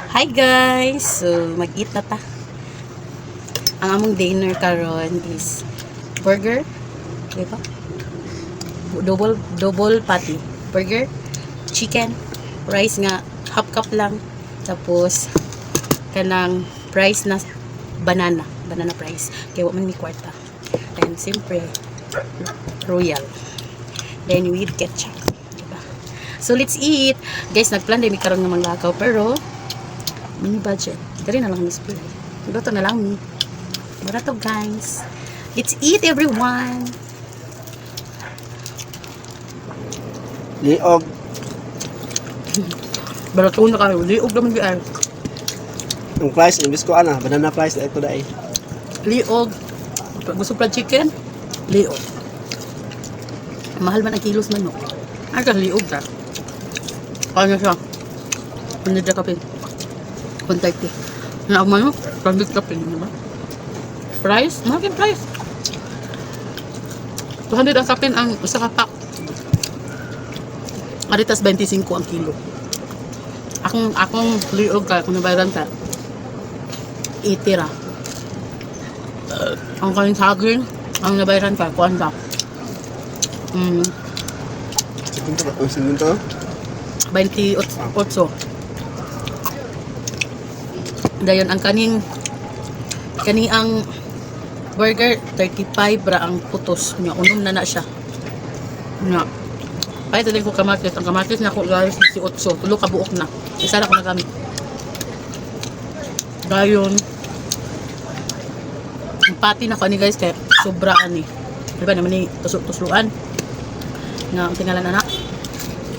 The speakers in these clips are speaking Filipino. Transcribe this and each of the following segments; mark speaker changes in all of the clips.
Speaker 1: Hi guys! So, mag-eat na ta. Ang among dinner karon is burger. Diba? Double patty. Burger, chicken, rice nga, half cup lang. Tapos, kanang price na banana. Banana price. Kaya man mi kwarta. And siyempre, royal. Then with ketchup. Diba? So, let's eat. Guys, nagplan din mi karon nga manglakaw. Pero, mini budget. Dari na lang display. Luto na lang mi. Barato guys. Let's eat everyone.
Speaker 2: Liog.
Speaker 1: Barato na kayo. Liog naman di ay.
Speaker 2: Ang price, imbis ko banana price na ito dahil.
Speaker 1: Liog. Pag gusto pa chicken, liog. Mahal man ang kilos man no. Ay ka liog ka. Kaya siya. Hindi na kapin. 130. Na umano, paglit kapin, di ba? Price? Malaking price. 200 ang kapin ang isa kapak. Aritas 25 ang kilo. Akong liog ka, kung nabayaran ka, 80 ra. Ang kanin saging, ang nabayaran ka, kuhan ka.
Speaker 2: Ang sigunto?
Speaker 1: 28. Dayon ang kaning ang burger 35 ra ang putos nya, unom na siya nya. Ay tadi ko kamatis, ang kamatis na ko guys 18, tulo ka buok na, isa ra ko na gamit. Dayon ang pati na ko ni guys kay sobra ani, di ba naman ni tusluan nga ang tingalan na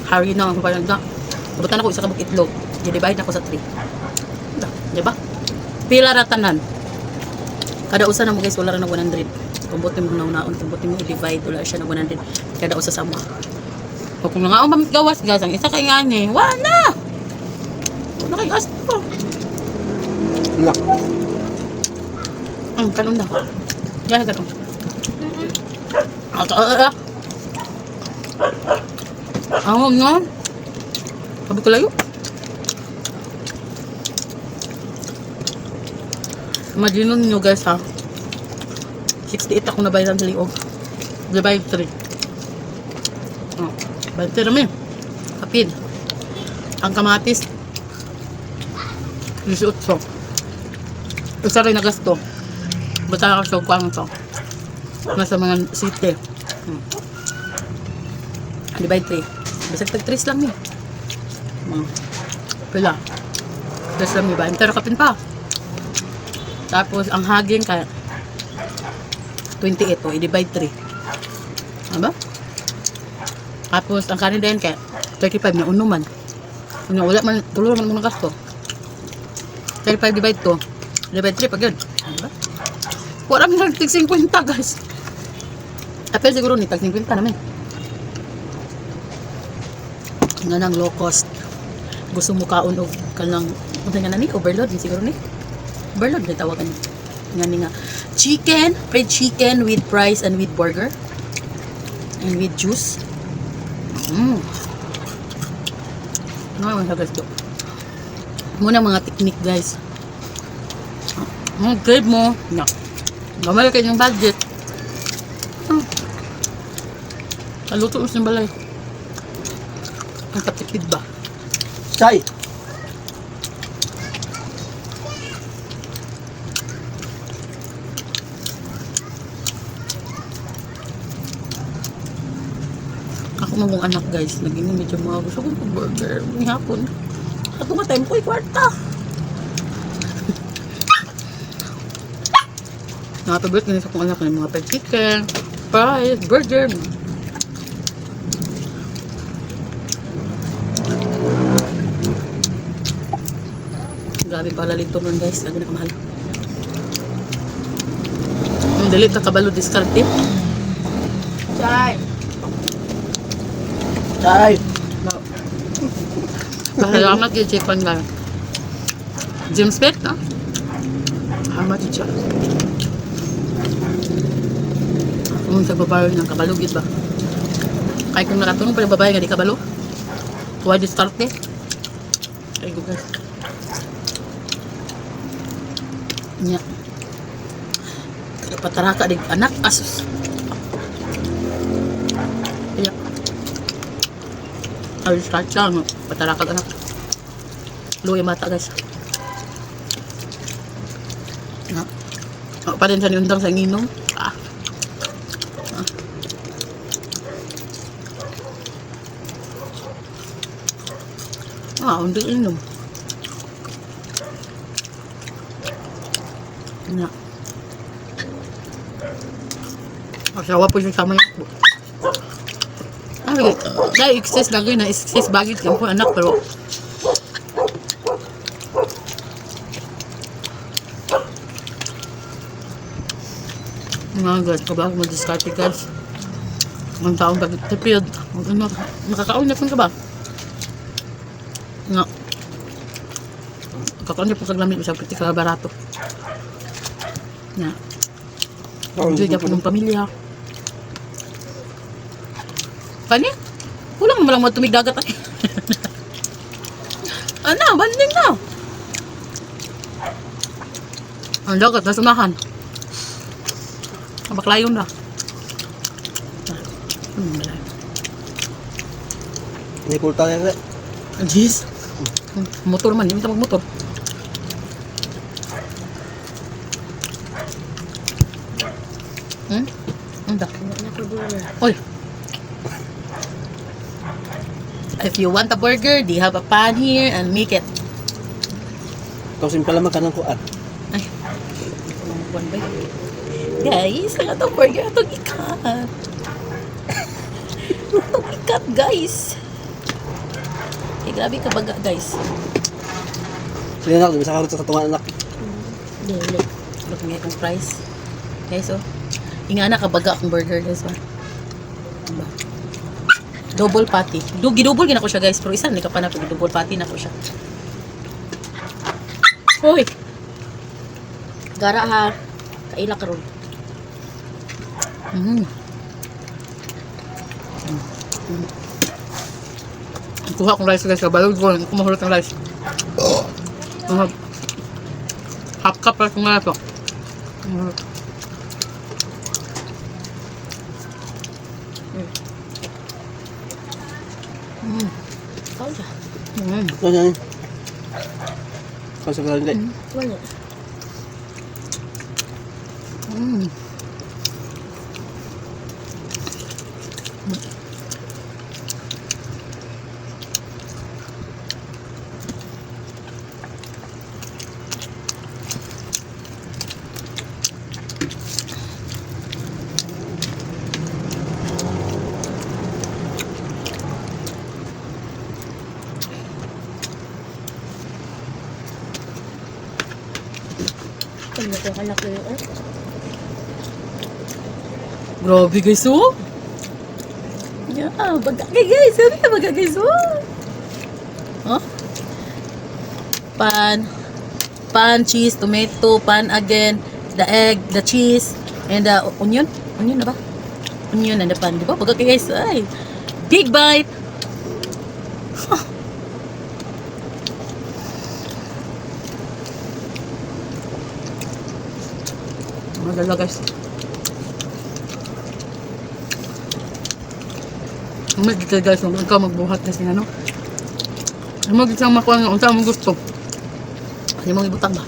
Speaker 1: hari na ang paganda. Butan ako isa ka buk itlog, i-divide na ko sa 3. Diba? Pila ratanan. Kada usa na mo guys wala ra na 100. Kung buti mo naon, kung buti mo i-divide wala siya na 100. Kada usa sama. O kung nga mamit gawas guys, ang isa kay ngani, wala. Wala kay gas po.
Speaker 2: Wala.
Speaker 1: Ang kanon na. Gaya ka to. No. Sabi ko layo. Imagine nyo guys ha, 68 ako na bayaran sa liog. Divide 3. Oh, divide 3 namin. Kapin. Ang kamatis 18. Isa rin na gasto. Basta ako sa kuwang to. Nasa mga city. Divide 3. Basta tag 3 lang yun. Pila. 3 lang yun ba? Pero kapin pa. Tapos, ang haging kaya 28 o, i-divide 3. Diba? Tapos, ang kanin din kaya 35 na unuman. Wala man, tulo naman muna gasto. 35 divide 2. Divide 3 pag yun. Diba? Wala man tag 50 guys. Apel siguro ni tag 50 naman. Nga nang low cost. Gusto mo kaon o kanang, punta nga na ni, overload siguro ni. Overload na tawagan nga chicken, fried chicken with fries and with burger and with juice. Ngayon sa guys to muna mga technique guys. Grade mo na gamay kayo yung budget. Kaluto mo sa balay ang katipid ba
Speaker 2: Chay!
Speaker 1: ako mong anak guys, naging medyo mga gusto ko burger ng hapon. Ako nga time ko ay kwarta. Nakapabot nga sa kong anak ng mga chicken, fries, burger. Grabe pala lito nun guys, lagi na kamahal. Ang dalit na kabalo diskarte. Chay!
Speaker 2: Chay!
Speaker 1: Salamat yung chicken lang. James Beck, no? Salamat yung chicken. Kung sa babae ng kabalugid ba? Kaya kung nakatulong pa yung babae nga di kabalo. Huwag diskarte. Ay, guys. Nya. Kaya pataraka dig anak asus. Iya. Ay start lang pataraka anak. Luya mata guys. Na. Pa din sa niundang sa nginom. Hindi inom. Na. Asawa po siya sama niya. Dahil excess lagi na excess bagit yung po anak pero mga guys, kaba ako mag-discarte guys. Ang taong pag-tipid. Nakakaon na ka ba? Nga. Kakaon niya po kaglamit sa piti ka barato. Nga. Enjoy niya po ng pamilya. Kani? Kulang mo lang matumig dagat. Ano? Banding na. Ang dagat, nasunahan. Baklayon na.
Speaker 2: May kulta na rin.
Speaker 1: Jeez. Motor man, hindi mo magmotor. Ang dak. Oy. If you want a burger, they have a pan here and make it.
Speaker 2: Kausin pala magkanang kuan.
Speaker 1: Ay. One by. Guys, ang atong burger, atong ikat. Atong ikat, guys. Eh, grabe ka baga, guys.
Speaker 2: Sige na, bisa karot sa katungan anak.
Speaker 1: Look nga itong price. Guys, oh. Ingana ka baga akong burger, guys, oh. Diba? Double patty. Gidouble gina ko siya, guys. Pero isa, hindi ka pa na double patty na ko siya. Hoy! Gara ha. Kaila ka ron. Kuha akong rice guys, kabalog ko, kumahulot ng rice. Half cup lang kung nga ito.
Speaker 2: Ano yan? Kausin pala hindi.
Speaker 1: Wala. Grabe guys, oh. Yeah, bagay guys. Sabi ka bagay guys, oh. Huh? Pan, cheese, tomato, pan again, the egg, the cheese, and the onion. Onion na ba? Onion and the pan. Di ba? Bagay guys. Ay. Big bite. Huh. Magala guys. Magkita guys, kung ikaw magbuhat kasi ano. Magkita makuha nga, kung saan mo gusto. Hindi mong ibutang ba?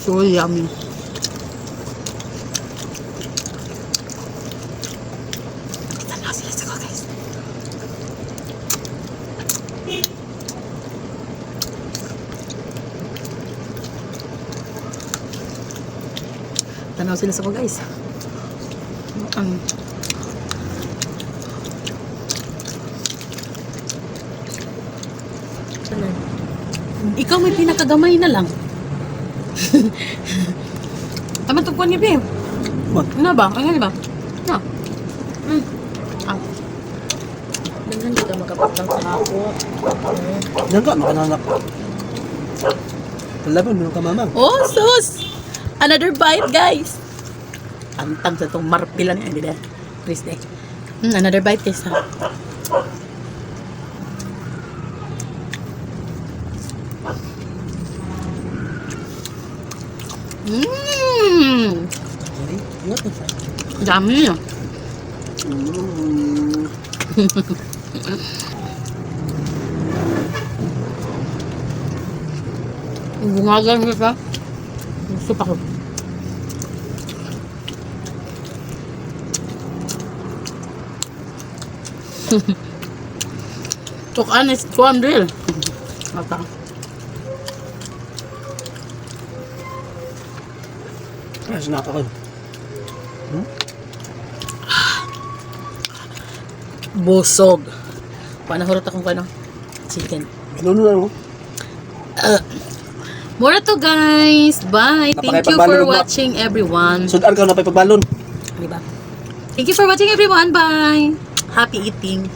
Speaker 1: So yummy. Tanaw sila sa ko guys. Ikaw may pinakagamay na lang. Tama tugpuan niya, babe.
Speaker 2: What?
Speaker 1: Ano ba? Ano ba? No.
Speaker 3: Ganyan di ka makapagtang sa ako.
Speaker 2: Yan ka, makananak. Palaban, meron ka mamang.
Speaker 1: Oh, sus! Another bite, guys. Pantang sa itong marpilan yan. Hindi na. Please, day. Another bite, guys. Ha? Mmm.
Speaker 3: What the fuck?
Speaker 1: Dami yun.
Speaker 2: Mm.
Speaker 1: Bumagal mo siya. Gusto pa ko. Tukan is 200. Mata.
Speaker 2: Ay, sinaka ko.
Speaker 1: Busog. Panahurot akong kano. Chicken.
Speaker 2: Ano na mo?
Speaker 1: Mura to, guys. Bye. Thank you for watching, everyone.
Speaker 2: Sudan ka na pa pagbalon.
Speaker 1: Diba? Thank you for watching, everyone. Bye. Happy eating.